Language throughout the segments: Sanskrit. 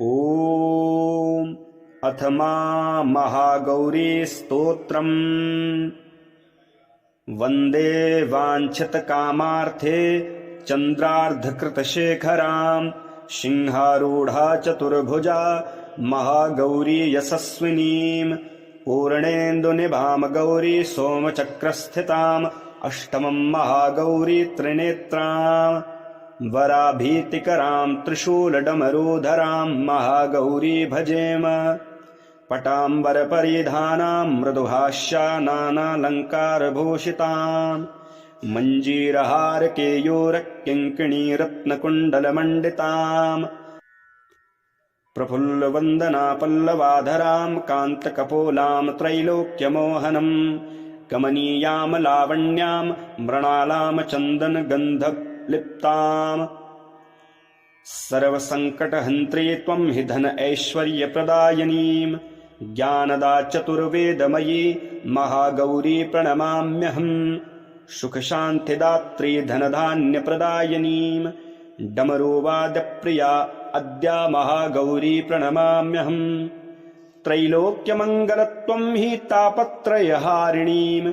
ॐ अथ महागौरी स्तोत्रम् वन्दे वाञ्छितकामार्थे चन्द्रार्धकृतशेखरां सिंहारूढा चतुर्भुजा महागौरी यशस्विनीं पूर्णेन्दुनिभां गौरी सोमचक्रस्थिताम् अष्टमं महागौरी त्रिनेत्राम् वराभीतिकरां त्रिशूलडमरूधरां महागौरी भजेम पटाम्बरपरिधानां मृदुभाष्यानानालङ्कारभूषितां मञ्जीरहारकेयूरकिङ्किणीरत्नकुण्डलमण्डितां प्रफुल्लवन्दनापल्लवाधरां कान्तकपोलां त्रैलोक्यमोहनं कमनीयां लावण्यां मृणालां चन्दनगन्धलिप्ताम् सर्वसङ्कटहन्त्री त्वं हि धन ऐश्वर्यप्रदायिनीं ज्ञानदा चतुर्वेदमयी महागौरी प्रणमाम्यहम् सुखशान्तिदात्री धनधान्यप्रदायिनीं डमरुवाद्यप्रिया अद्या महागौरी प्रणमाम्यहम् त्रैलोक्यमङ्गलत्वं हि तापत्रयहारिणीं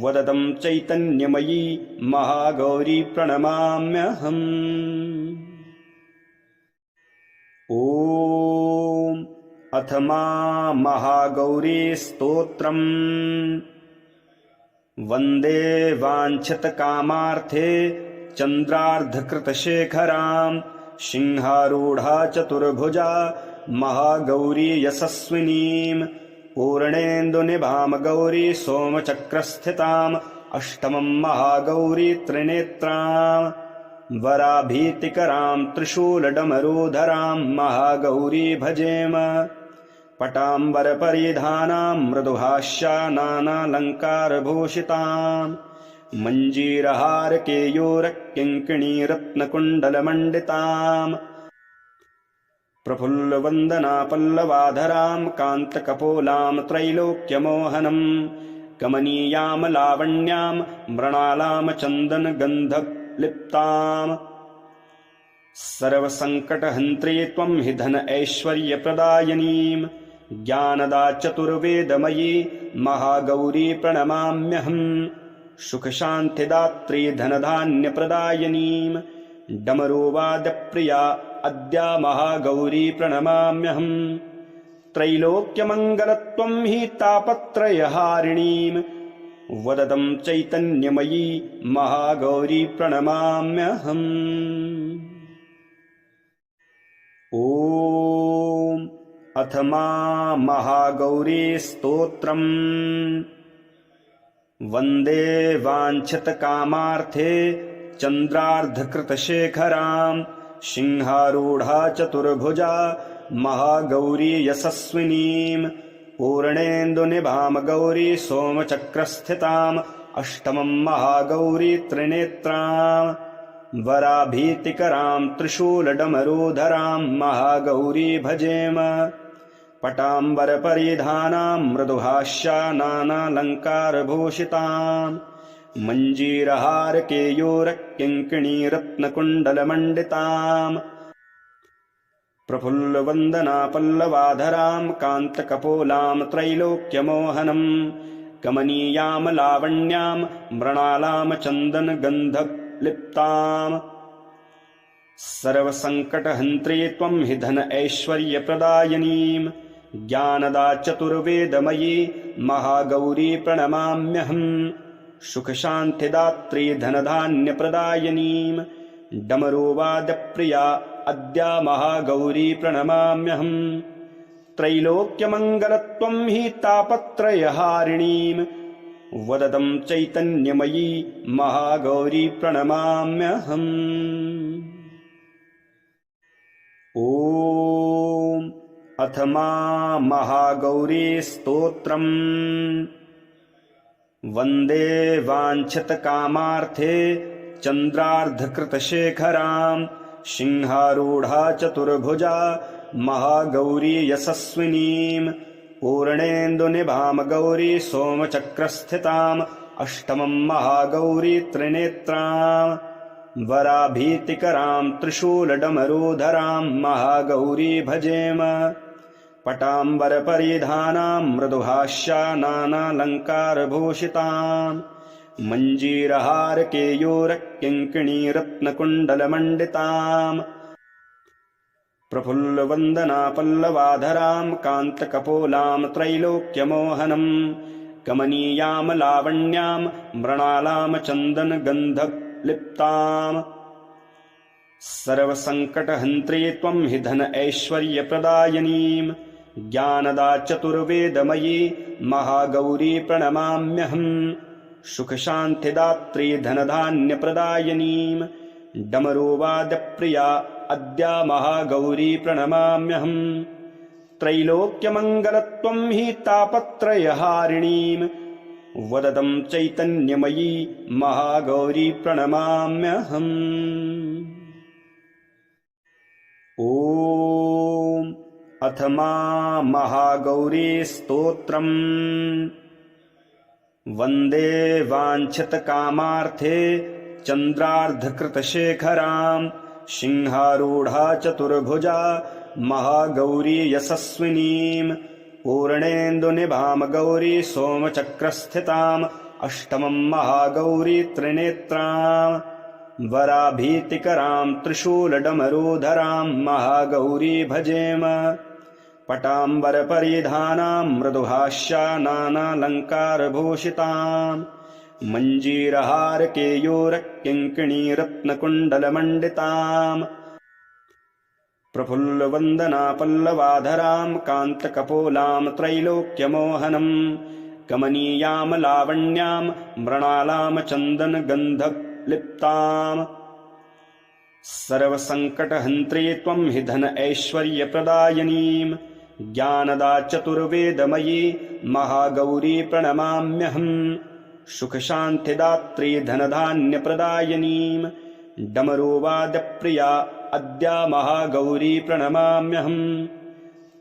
वदतं चैतन्यमयी महागौरी प्रणमाम्यहम्। ॐ अथ महागौरी स्तोत्रम् वन्दे वाञ्छितकामार्थे चन्द्रार्धकृतशेखरां सिंहारूढा चतुर्भुजा महागौरी यशस्विनीं पूर्णेन्दुनिभां गौरी सोमचक्रस्थिताम् अष्टमं महागौरी त्रिनेत्राम् वराभीतिकरां त्रिशूलडमरूधरां महागौरी भजेम पटाम्बरपरिधानां मृदुभाष्यानानालङ्कारभूषितां मञ्जीरहारकेयूरकिङ्किणीरत्नकुण्डलमण्डितां प्रफुल्लवन्दनापल्लवाधरां कान्तकपोलां त्रैलोक्यमोहनं कमनीयां लावण्यां मृणालां चन्दनगन्धलिप्ताम् सर्वसङ्कटहन्त्री त्वं हि धन ऐश्वर्यप्रदायिनीं ज्ञानदा चतुर्वेदमयी महागौरी प्रणमाम्यहम् सुखशान्तिदात्री धनधान्यप्रदायिनीं डमरुवाद्यप्रिया अद्या महागौरी प्रणमाम्यहम् त्रैलोक्यमङ्गलत्वं हि तापत्रयहारिणीं वदतं चैतन्यमयी महागौरी प्रणमाम्यहम्। ॐ अथ महागौरी स्तोत्रम् वन्दे वाञ्छितकामार्थे चन्द्रार्धकृतशेखरां सिंहारूढा चतुर्भुजा महागौरी यशस्विनीं पूर्णेन्दुनिभां गौरी सोमचक्रस्थिताम् अष्टमं महागौरी त्रिनेत्राम् वराभीतिकरां त्रिशूलडमरूधरां महागौरी भजेम पटाम्बरपरिधानां मृदुभाष्यानानालङ्कारभूषितां मञ्जीरहारकेयूरकिङ्किणीरत्नकुण्डलमण्डितां प्रफुल्लवन्दनापल्लवाधरां कान्तकपोलां त्रैलोक्यमोहनं कमनीयां लावण्यां मृणालां चन्दनगन्धलिप्ताम् सर्वसङ्कटहन्त्री त्वं हि धन ऐश्वर्यप्रदायिनीं ज्ञानदा चतुर्वेदमयी महागौरी प्रणमाम्यहम् सुखशान्तिदात्री धनधान्यप्रदायिनीं डमरुवाद्यप्रिया अद्या महागौरी प्रणमाम्यहम् त्रैलोक्यमङ्गलत्वं हि तापत्रयहारिणीं वदतं चैतन्यमयी महागौरी प्रणमाम्यहम्। ॐ अथ महागौरी स्तोत्रम् वन्दे वाञ्छितकामार्थे चन्द्रार्धकृतशेखरां सिंहारूढा चतुर्भुजा महागौरी यशस्विनीं पूर्णेन्दुनिभां गौरी सोमचक्रस्थिताम् अष्टमं महागौरी त्रिनेत्राम् वराभीतिकरां त्रिशूलडमरूधरां महागौरी भजेम पटाम्बरपरिधानां मृदुभाष्यानानालङ्कारभूषितां मञ्जीरहारकेयूरकिङ्किणीरत्नकुण्डलमण्डिताम् प्रफुल्लवन्दनापल्लवाधरां कान्तकपोलां त्रैलोक्यमोहनं कमनीयां लावण्यां मृणालां चन्दनगन्धलिप्ताम् सर्वसङ्कटहन्त्री त्वं हि धन ऐश्वर्यप्रदायिनीं ज्ञानदा चतुर्वेदमयी महागौरी प्रणमाम्यहम् सुखशान्तिदात्री धनधान्यप्रदायिनीं डमरुवाद्यप्रिया अद्या महागौरी प्रणमाम्यहम् त्रैलोक्यमङ्गलत्वं हि तापत्रयहारिणीं वदतं चैतन्यमयी महागौरी प्रणमाम्यहम्। ॐ अथ महागौरी स्तोत्रम् वन्दे वाञ्छितकामार्थे चन्द्रार्धकृतशेखरां सिंहारूढा चतुर्भुजा महागौरी यशस्विनीं पूर्णेन्दुनिभां गौरी सोमचक्रस्थिताम् अष्टमं महागौरी त्रिनेत्रां वराभीतिकरां त्रिशूलडमरूधरां महागौरी भजेम पटाम्बरपरिधानां मृदुभाष्यानानालङ्कारभूषितां मञ्जीरहारकेयूरकिङ्किणीरत्नकुण्डलमण्डितां प्रफुल्लवन्दनापल्लवाधरां कान्तकपोलां त्रैलोक्यमोहनं कमनीयां लावण्यां मृणालां चन्दनगन्धलिप्ताम् सर्वसङ्कटहन्त्री त्वं हि धन ऐश्वर्यप्रदायिनीं ज्ञानदा चतुर्वेदमयी महागौरी प्रणमाम्यहम् सुखशान्तिदात्री धनधान्यप्रदायिनीं डमरुवाद्यप्रिया अद्या महागौरी प्रणमाम्यहम्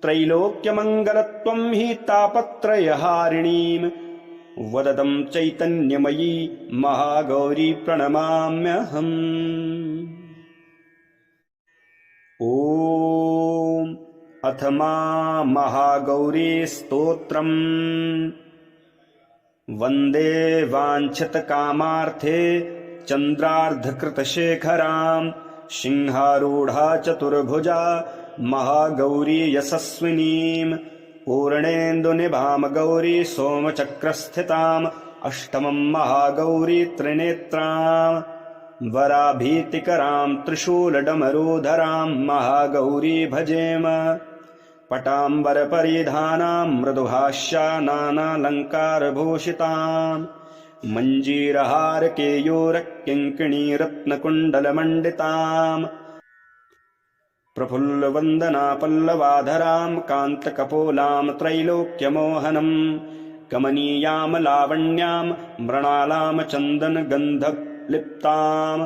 त्रैलोक्यमङ्गलत्वं हि तापत्रयहारिणीं वदतं चैतन्यमयी महागौरी प्रणमाम्यहम्। ॐ अथ महागौरी स्तोत्रम् वन्दे वाञ्छितकामार्थे चन्द्रार्धकृतशेखरां सिंहारूढा चतुर्भुजा महागौरी यशस्विनीं पूर्णेन्दुनिभां गौरी सोमचक्रस्थिताम् अष्टमं महागौरी त्रिनेत्रां वराभीतिकरां त्रिशूलडमरूधरां महागौरी भजेम पटाम्बरपरिधानां मृदुभाष्यानानालङ्कारभूषितां मञ्जीरहारकेयूरकिङ्किणीरत्नकुण्डलमण्डितां प्रफुल्लवन्दनापल्लवाधरां कान्तकपोलां त्रैलोक्यमोहनं कमनीयां लावण्यां मृणालां चन्दनगन्धलिप्ताम्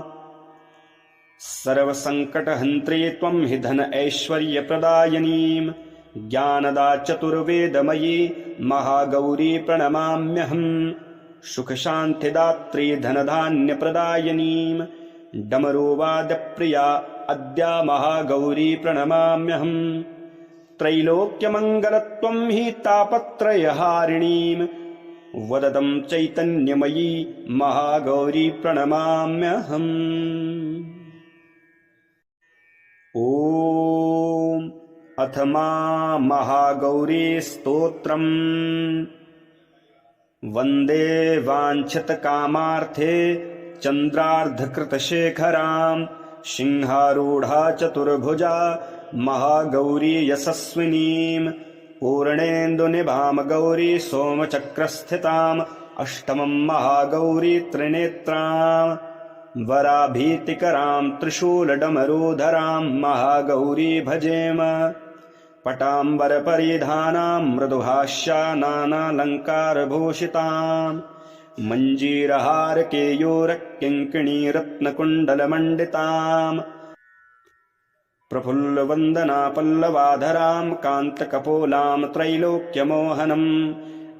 सर्वसङ्कटहन्त्री त्वं हि धन ऐश्वर्यप्रदायिनीं ज्ञानदा चतुर्वेदमयी महागौरी प्रणमाम्यहम् सुखशान्तिदात्री धनधान्यप्रदायिनीं डमरुवाद्यप्रिया अद्या महागौरी प्रणमाम्यहम् त्रैलोक्यमङ्गलत्वं हि तापत्रयहारिणीं वदतं चैतन्यमयी महागौरी प्रणमाम्यहम्। ॐ अथ महागौरी स्तोत्रम् वन्दे वाञ्छितकामार्थे चन्द्रार्धकृतशेखरां सिंहारूढा चतुर्भुजा महागौरी यशस्विनीं पूर्णेन्दुनिभां गौरी सोमचक्रस्थिताम् अष्टमं महागौरी त्रिनेत्रां वराभीतिकरां त्रिशूलडमरूधरां महागौरी भजेम पटाम्बरपरिधानां मृदुभाष्यानानालङ्कारभूषितां मञ्जीरहारकेयूरकिङ्किणीरत्नकुण्डलमण्डितां प्रफुल्लवन्दनापल्लवाधरां कान्तकपोलां त्रैलोक्यमोहनं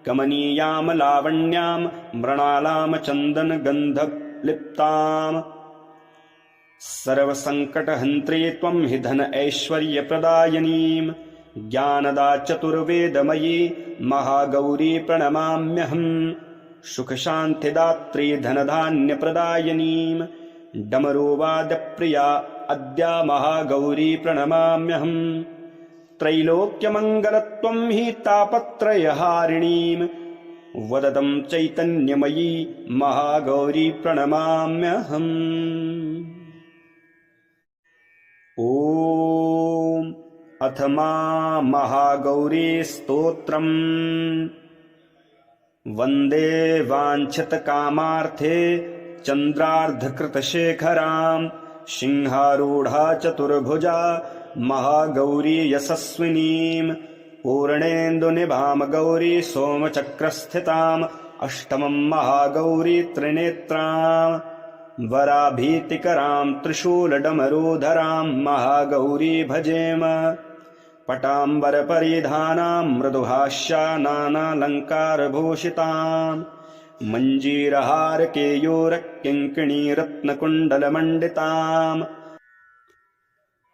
कमनीयां लावण्यां मृणालां चन्दनगन्धलिप्ताम् सर्वसङ्कटहन्त्री त्वं हि धन ऐश्वर्यप्रदायिनीं ज्ञानदा चतुर्वेदमयी महागौरी प्रणमाम्यहम् सुखशान्तिदात्री धनधान्यप्रदायिनीं डमरुवाद्यप्रिया अद्या महागौरी प्रणमाम्यहम् त्रैलोक्यमङ्गलत्वं हि तापत्रयहारिणीं वदतं चैतन्यमयी महागौरी प्रणमाम्यहम्। ॐ अथ महागौरी स्तोत्रम् वन्दे वाञ्छितकामार्थे चन्द्रार्धकृतशेखरां सिंहारूढा चतुर्भुजा महागौरी यशस्विनीं पूर्णेन्दुनिभां गौरी सोमचक्रस्थिताम् अष्टमं महागौरी त्रिनेत्रां वराभीतिकरां त्रिशूलडमरूधरां महागौरी भजेम पटाम्बरपरिधानां मृदुहास्यानालङ्कारभूषितां मञ्जीरहारकेयूरकिङ्किणीरत्नकुण्डलमण्डिताम्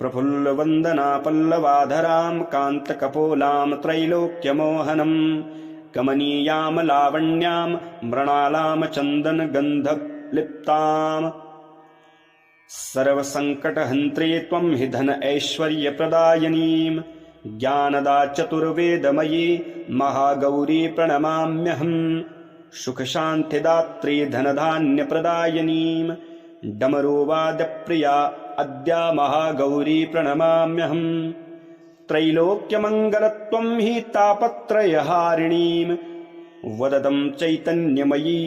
प्रफुल्लवन्दनापल्लवाधरां कान्तकपोलां त्रैलोक्यमोहनं कमनीयां लावण्यां मृणालां चन्दनगन्धलिप्ताम् सर्वसङ्कटहन्त्री त्वं हि धन ऐश्वर्यप्रदायिनीं ज्ञानदा चतुर्वेदमयी महागौरी प्रणमाम्यहम् सुखशान्तिदात्री धनधान्यप्रदायिनीं डमरुवाद्यप्रिया अद्या महागौरी प्रणमाम्यहम् त्रैलोक्यमङ्गलत्वं हि तापत्रयहारिणीं वदतं चैतन्यमयी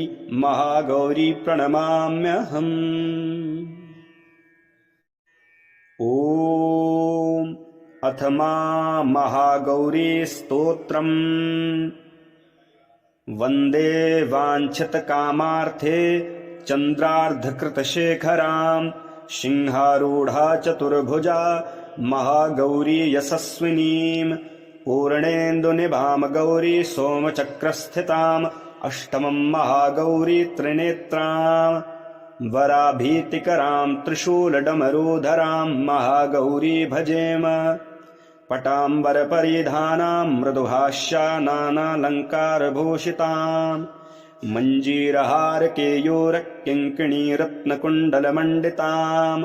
महागौरी प्रणमाम्यहम्। ॐ अथ महागौरी स्तोत्रम् वन्दे वाञ्छितकामार्थे चन्द्रार्धकृतशेखरां सिंहारूढा चतुर्भुजा महागौरी यशस्विनीं पूर्णेन्दुनिभां गौरी सोमचक्रस्थिताम् अष्टमं महागौरी त्रिनेत्रां वराभीतिकरां त्रिशूलडमरूधरां महागौरी भजेम पटाम्बरपरिधानां मृदुहास्यानालङ्कारभूषितां मञ्जीरहारकेयूरकिङ्किणीरत्नकुण्डलमण्डितां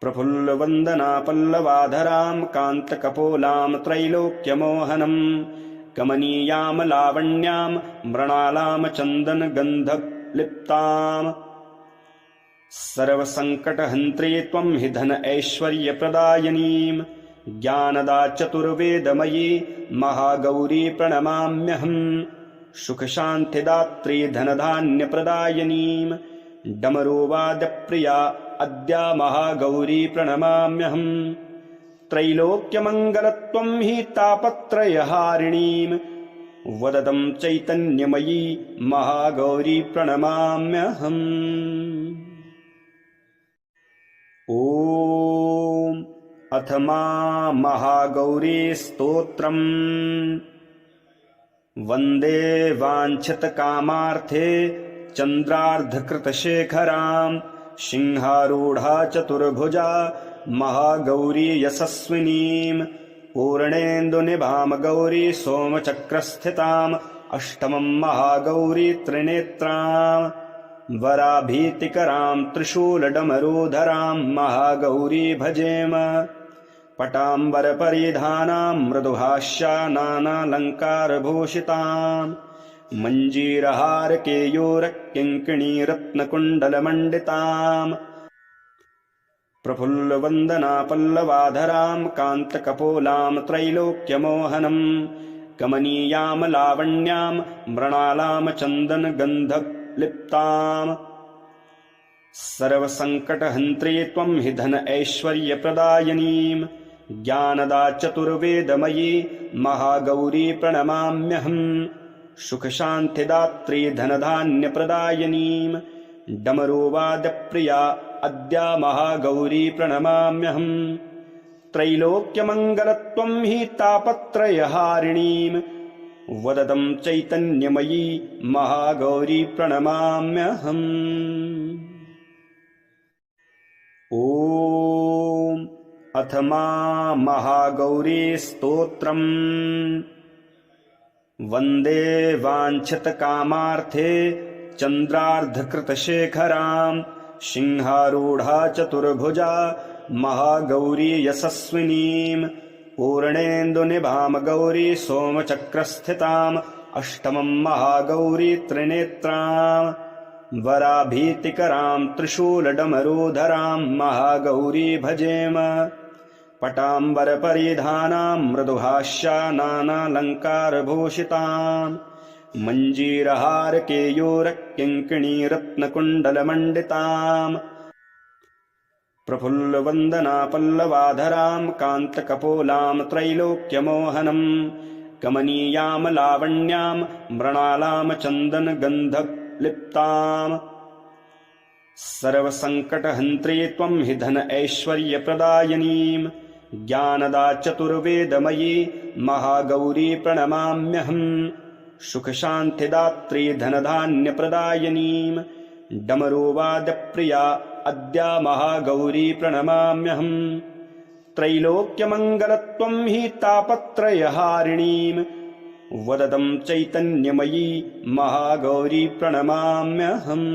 प्रफुल्लवन्दनापल्लवाधरां कान्तकपोलां त्रैलोक्यमोहनं कमनीयां लावण्यां मृणालां चन्दनगन्धलिप्ताम् सर्वसङ्कटहन्त्री त्वं हि धन ऐश्वर्यप्रदायिनीं ज्ञानदा चतुर्वेदमयी महागौरी प्रणमाम्यहम् सुखशान्तिदात्री धनधान्यप्रदायिनीं डमरुवाद्यप्रिया अद्या महागौरी प्रणमाम्यहम् त्रैलोक्यमङ्गलत्वं हि तापत्रयहारिणीं वदतं चैतन्यमयी महागौरी प्रणमाम्यहम्। ॐ अथ महागौरी स्तोत्रम् वन्दे वाञ्छितकामार्थे चन्द्रार्धकृतशेखरां सिंहारूढा चतुर्भुजा महागौरी यशस्विनीं पूर्णेन्दुनिभां गौरी सोमचक्रस्थिताम् अष्टमं महागौरी त्रिनेत्रां वराभीतिकरां त्रिशूलडमरूधरां महागौरी भजेम पटाम्बरपरिधानां मृदुहास्यानालङ्कारभूषितां मञ्जीरहारकेयूरकिङ्किणीरत्नकुण्डलमण्डितां प्रफुल्लवन्दनापल्लवाधरां कान्तकपोलां त्रैलोक्यमोहनं कमनीयां लावण्यां मृणालां चन्दनगन्धलिप्ताम् सर्वसङ्कटहन्त्री त्वं हि धन ऐश्वर्यप्रदायिनीं ज्ञानदा चतुर्वेदमयी महागौरी प्रणमाम्यहम् सुखशान्तिदात्री धनधान्यप्रदायिनीं डमरुवाद्यप्रिया अद्या महागौरी प्रणमाम्यहम् त्रैलोक्यमङ्गलत्वं हि तापत्रयहारिणीं वदतं चैतन्यमयी महागौरी प्रणमाम्यहम्। ॐ अथ मा महागौरी स्तोत्रम् वन्दे वाञ्छितकामार्थे चन्द्रार्धकृतशेखरां सिंहारूढा चतुर्भुजा महागौरी यशस्विनीं पूर्णेन्दुनिभां गौरी सोमचक्रस्थिताम् अष्टमं महागौरी त्रिनेत्रां वराभीतिकरां त्रिशूलडमरूधरां महागौरी भजेम पटाम्बरपरिधानां मृदुभाष्यानालङ्कारभूषितां मञ्जीरहारकेयूरकिङ्किणीरत्नकुण्डलमण्डिताम् प्रफुल्लवन्दनापल्लवाधरां कान्तकपोलां त्रैलोक्यमोहनं कमनीयां लावण्यां मृणालां चन्दनगन्धलिप्ताम् सर्वसङ्कटहन्त्री त्वं हि धन ऐश्वर्यप्रदायिनीं ज्ञानदा चतुर्वेदमयी महागौरी प्रणमाम्यहम् सुखशान्तिदात्री धनधान्यप्रदायिनीं डमरुवाद्यप्रिया अद्या महागौरी प्रणमाम्यहम् त्रैलोक्यमङ्गलत्वं हि तापत्रयहारिणीं वदतं चैतन्यमयी महागौरी प्रणमाम्यहम्।